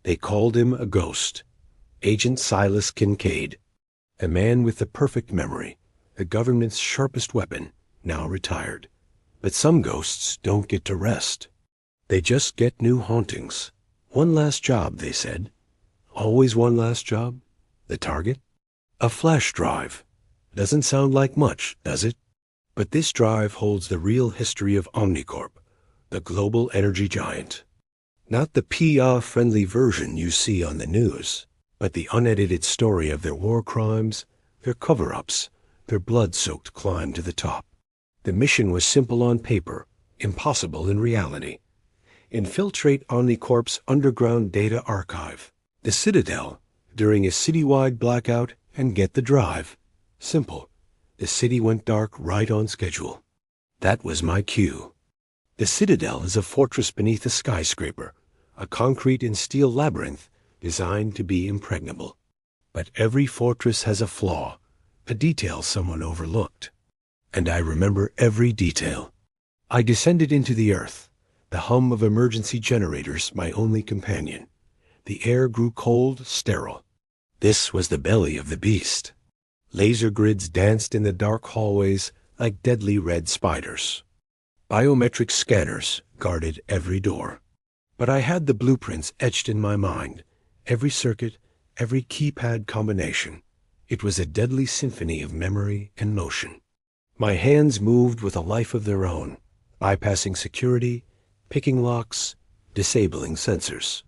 They called him a ghost. Agent Silas Kincaid. A man with the perfect memory, the government's sharpest weapon, now retired. But some ghosts don't get to rest. They just get new hauntings. One last job, they said. Always one last job? The target? A flash drive. Doesn't sound like much, does it? But this drive holds the real history of Omnicorp, the global energy giant. Not the PR-friendly version you see on the news, but the unedited story of their war crimes, their cover-ups, their blood-soaked climb to the top. The mission was simple on paper, impossible in reality. Infiltrate Omnicorp's underground data archive, the Citadel, during a citywide blackout, and get the drive. Simple. The city went dark right on schedule. That was my cue. The Citadel is a fortress beneath a skyscraper, a concrete and steel labyrinth designed to be impregnable. But every fortress has a flaw, a detail someone overlooked. And I remember every detail. I descended into the earth, the hum of emergency generators my only companion. The air grew cold, sterile. This was the belly of the beast. Laser grids danced in the dark hallways like deadly red spiders. Biometric scanners guarded every door. But I had the blueprints etched in my mind, every circuit, every keypad combination. It was a deadly symphony of memory and motion. My hands moved with a life of their own, bypassing security, picking locks, disabling sensors.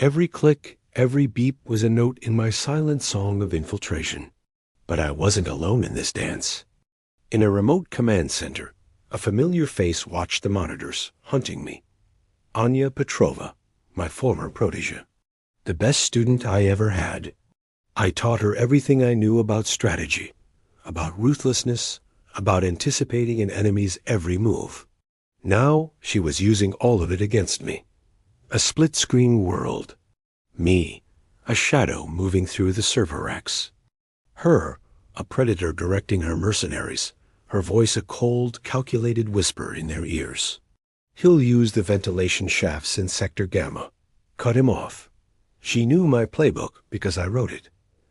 Every click, every beep was a note in my silent song of infiltration. But I wasn't alone in this dance. In a remote command center, a familiar face watched the monitors, hunting me. Anya Petrova, my former protege. The best student I ever had. I taught her everything I knew about strategy, about ruthlessness, about anticipating an enemy's every move. Now she was using all of it against me. A split-screen world. Me, a shadow moving through the server racks. Her, a predator directing her mercenaries, her voice a cold, calculated whisper in their ears. He'll use the ventilation shafts in Sector Gamma. Cut him off. She knew my playbook because I wrote it,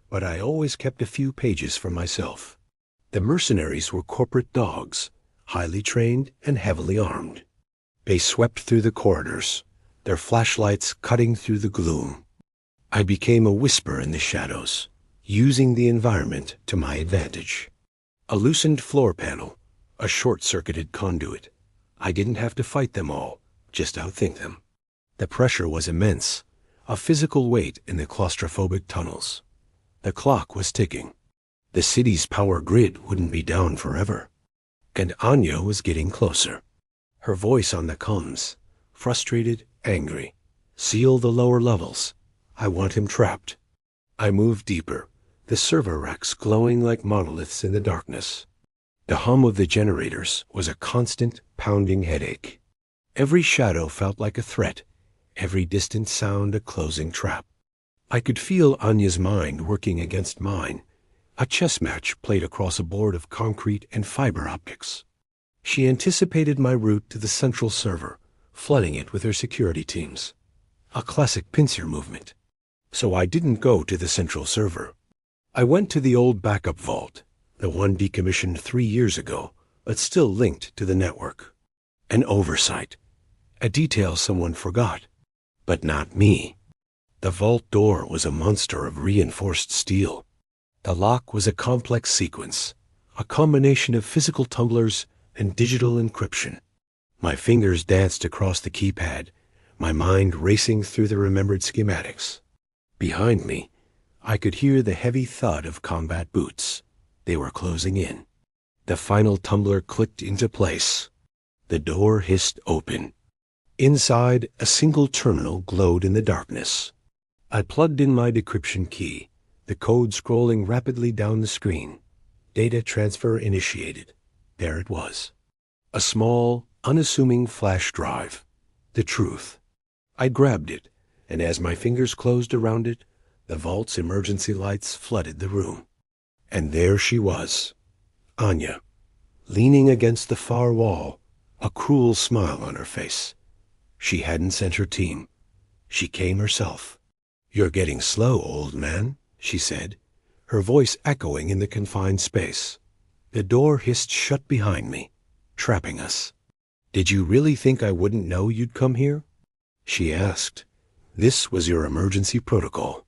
but I always kept a few pages for myself. The mercenaries were corporate dogs, highly trained and heavily armed. They swept through the corridors, their flashlights cutting through the gloom. I became a whisper in the shadows, using the environment to my advantage. A loosened floor panel, a short-circuited conduit. I didn't have to fight them all, just outthink them. The pressure was immense, a physical weight in the claustrophobic tunnels. The clock was ticking. The city's power grid wouldn't be down forever. And Anya was getting closer. Her voice on the comms, frustrated, angry. Seal the lower levels. I want him trapped. I moved deeper, the server racks glowing like monoliths in the darkness. The hum of the generators was a constant, pounding headache. Every shadow felt like a threat, every distant sound a closing trap. I could feel Anya's mind working against mine, a chess match played across a board of concrete and fiber optics. She anticipated my route to the central server, flooding it with her security teams. A classic pincer movement. So I didn't go to the central server. I went to the old backup vault, the one decommissioned 3 years ago, but still linked to the network. An oversight. A detail someone forgot. But not me. The vault door was a monster of reinforced steel. The lock was a complex sequence, a combination of physical tumblers and digital encryption. My fingers danced across the keypad, my mind racing through the remembered schematics. Behind me, I could hear the heavy thud of combat boots. They were closing in. The final tumbler clicked into place. The door hissed open. Inside, a single terminal glowed in the darkness. I plugged in my decryption key, the code scrolling rapidly down the screen. Data transfer initiated. There it was. A small, unassuming flash drive. The truth. I grabbed it, and as my fingers closed around it, the vault's emergency lights flooded the room. And there she was, Anya, leaning against the far wall, a cruel smile on her face. She hadn't sent her team. She came herself. "You're getting slow, old man," she said, her voice echoing in the confined space. The door hissed shut behind me, trapping us. "Did you really think I wouldn't know you'd come here?" she asked. "This was your emergency protocol.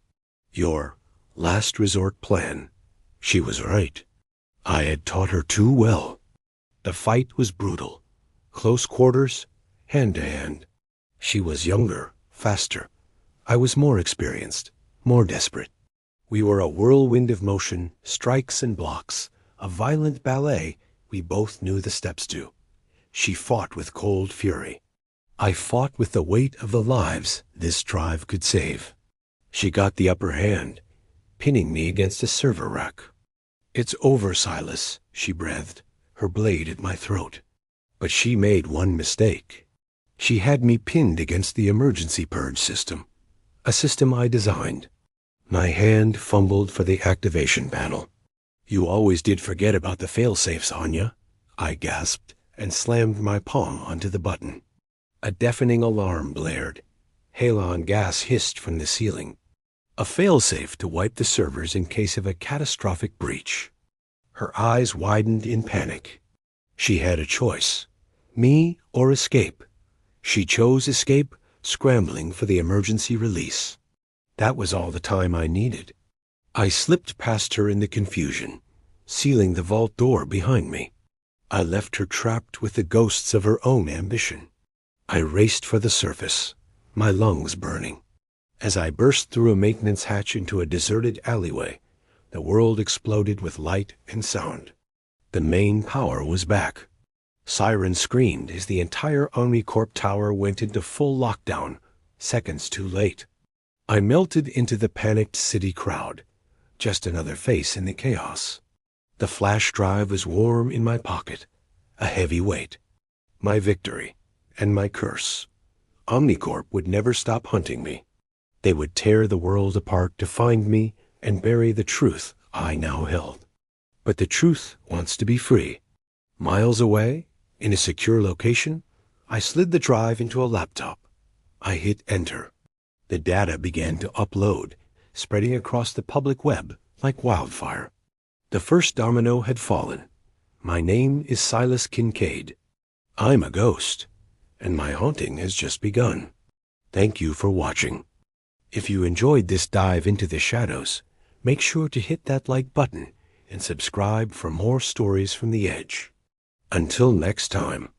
Your last resort plan." She was right. I had taught her too well. The fight was brutal. Close quarters, hand to hand. She was younger, faster. I was more experienced, more desperate. We were a whirlwind of motion, strikes and blocks, a violent ballet we both knew the steps to. She fought with cold fury. I fought with the weight of the lives this drive could save. She got the upper hand, pinning me against a server rack. "It's over, Silas," she breathed, her blade at my throat. But she made one mistake. She had me pinned against the emergency purge system, a system I designed. My hand fumbled for the activation panel. "You always did forget about the fail-safes, Anya," I gasped and slammed my palm onto the button. A deafening alarm blared. Halon gas hissed from the ceiling. A fail-safe to wipe the servers in case of a catastrophic breach. Her eyes widened in panic. She had a choice, me or escape. She chose escape, scrambling for the emergency release. That was all the time I needed. I slipped past her in the confusion, sealing the vault door behind me. I left her trapped with the ghosts of her own ambition. I raced for the surface, my lungs burning. As I burst through a maintenance hatch into a deserted alleyway, the world exploded with light and sound. The main power was back. Sirens screamed as the entire Army Corp tower went into full lockdown, seconds too late. I melted into the panicked city crowd, just another face in the chaos. The flash drive was warm in my pocket, a heavy weight. My victory and my curse. Omnicorp would never stop hunting me. They would tear the world apart to find me and bury the truth I now held. But the truth wants to be free. Miles away, in a secure location, I slid the drive into a laptop. I hit enter. The data began to upload, spreading across the public web like wildfire. The first domino had fallen. My name is Silas Kincaid. I'm a ghost, and my haunting has just begun. Thank you for watching. If you enjoyed this dive into the shadows, make sure to hit that like button and subscribe for more stories from the edge. Until next time.